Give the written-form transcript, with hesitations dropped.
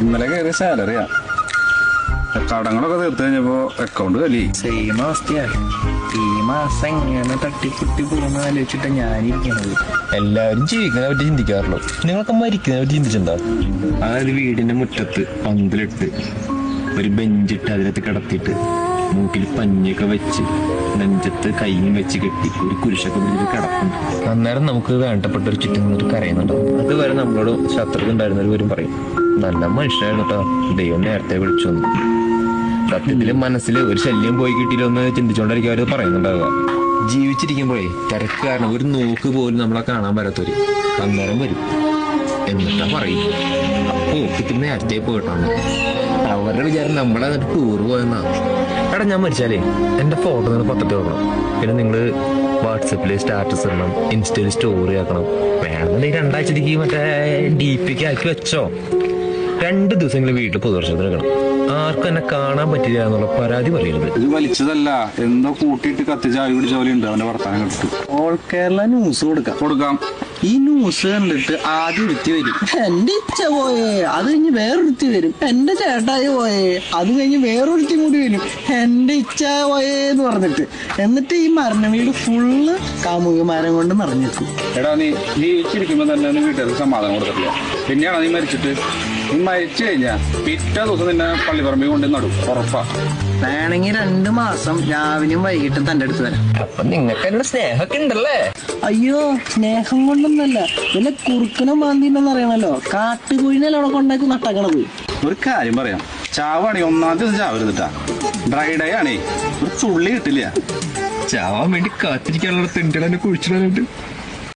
ഇന്നലെ കയറിയ സാലറിയാ. കടങ്ങളൊക്കെ തീർത്ത് കഴിഞ്ഞപ്പോ അക്കൗണ്ട് കലി. സെയിം അവസ്ഥയാണ്. ഈ മാസം എങ്ങനെ തട്ടിക്കുട്ടി പോകുന്ന ആലോചിച്ചിട്ടാ ഞാനിരിക്കണത്. എല്ലാവരും ജീവിക്കുന്നതിനെ പറ്റി ചിന്തിക്കാറുള്ളൂ. നിങ്ങളൊക്കെ മരിക്കുന്നതിനെ പറ്റി ചിന്തിച്ചിട്ടുണ്ടോ? അതായത് വീടിന്റെ മുറ്റത്ത് പന്തലിട്ട് ഒരു ബെഞ്ചിട്ട് അതിനകത്ത് കിടത്തിയിട്ട് മൂക്കിൽ പഞ്ഞിയൊക്കെ വെച്ച് നെഞ്ചത്ത് കൈയും വെച്ച് കെട്ടി ഒരു കുരിശൊക്കെ പിടിച്ചിട്ട് കിടപ്പുണ്ട്. അന്നേരം നമുക്ക് വേണ്ടപ്പെട്ടൊരു ചുറ്റും നിന്നിട്ട് കരയുന്നുണ്ടാവും. അതുവരെ നമ്മളോട് ശത്രുത ഉണ്ടായിരുന്നവരും പറയും നല്ല മനുഷ്യനായിരുന്നു കേട്ടോ, ദൈവം നേരത്തെ വിളിച്ചു വന്നു. സത്യത്തില് മനസ്സിൽ ഒരു ശല്യം പോയി കിട്ടിയില്ലൊന്ന് ചിന്തിച്ചോണ്ടായിരിക്കും അവര് പറയുന്നുണ്ടാവുക. ജീവിച്ചിരിക്കുമ്പോഴേ തിരക്ക് കാരണം ഒരു നോക്ക് പോലും നമ്മളെ കാണാൻ വരാത്തവര് അന്നേരം വരും. എന്നിട്ടാ പറയും അപ്പോ ഇത്തിരി നേരത്തെ പോയിട്ടാണ്. അവരുടെ വിചാരം നമ്മളെ ടൂർ പോയെന്നാ. എടാ ഞാൻ മരിച്ചാലേ എന്റെ ഫോട്ടോ നിങ്ങൾ പത്രത്തിൽ വെക്കണം. പിന്നെ നിങ്ങള് വാട്സപ്പില് സ്റ്റാറ്റസ് ഇടണം, ഇൻസ്റ്റയിൽ സ്റ്റോറി ആക്കണം. വേണമെന്നുണ്ടെങ്കിൽ 2 ആഴ്ചത്തേക്ക് മറ്റേ DP ആക്കി വെച്ചോ. 2 ദിവസങ്ങളിൽ വീട്ടിൽ പൊതുദർശനത്തിന് വെക്കണം. ആർക്കും എന്നെ കാണാൻ പറ്റില്ല എന്നുള്ള പരാതി പറയരുത്. ഇത് വലിച്ചതല്ല, എന്തോ കൂട്ടിയിട്ട് കത്തിച്ച് ആവി പിടിച്ച പോലെ ഉണ്ട് അവന്റെ വർത്താനം കേട്ടിട്ട്. ഓൾ കേരള ന്യൂസ് കൊടുക്കാം. ഈ ന്യൂസ് കണ്ടിട്ട് ആദ്യം വൃത്തി വരും, എന്റെ ഇച്ച പോയേ. അത് കഴിഞ്ഞ് വേറൊരുത്തി വരും, എന്റെ ചേട്ടായി പോയേ. അത് കഴിഞ്ഞ് വേറൊരുത്തി കൂടി വരും, എന്റെ ഇച്ച പോയേന്ന് പറഞ്ഞിട്ട്. എന്നിട്ട് ഈ മരണ വീട് ഫുള്ള് കാമുകമാരം കൊണ്ട് നിറഞ്ഞിട്ടു. എടാ നീ ജീവിച്ചിരിക്കുമ്പോ തന്നെ വീട്ടുകാർക്ക് സമാധാനം കൊടുത്തിട്ടില്ല. പിന്നെയാണ് നീ മരിച്ചിട്ട്. നീ മരിച്ചു കഴിഞ്ഞാ പിറ്റേ ദിവസം നിന്നെ പള്ളിപ്പറമ്പിൽ കൊണ്ട് നടും, ഉറപ്പാ. വേണമെങ്കിൽ 2 മാസം രാവിലെയും വൈകിട്ടും തന്റെ അടുത്ത് വരാം. അപ്പൊ നിങ്ങൾക്ക് എന്നോട് സ്നേഹമൊക്കെ ഉണ്ടല്ലേ? അയ്യോ, സ്നേഹം കൊണ്ടൊന്നല്ല, വല്ല കുറുക്കനും മാന്തിനെന്ന് അറിയണല്ലോ. കാട്ടുകുഴിനല്ല അവിടെ കൊണ്ടാക്കി നട്ടക്കണത്. ഒരു കാര്യം പറയാം, ചാവാണെങ്കിൽ 1-ാം ദിവസം ചാവരുതിട്ടാ. ഡ്രൈ ഡേ ആണേ, ഒരു ചുള്ളി കിട്ടില്ല. ചാവാൻ വേണ്ടി കാത്തിരിക്കാനുള്ള തെണ്ടികളെ കുഴിച്ചിടാനായിട്ട്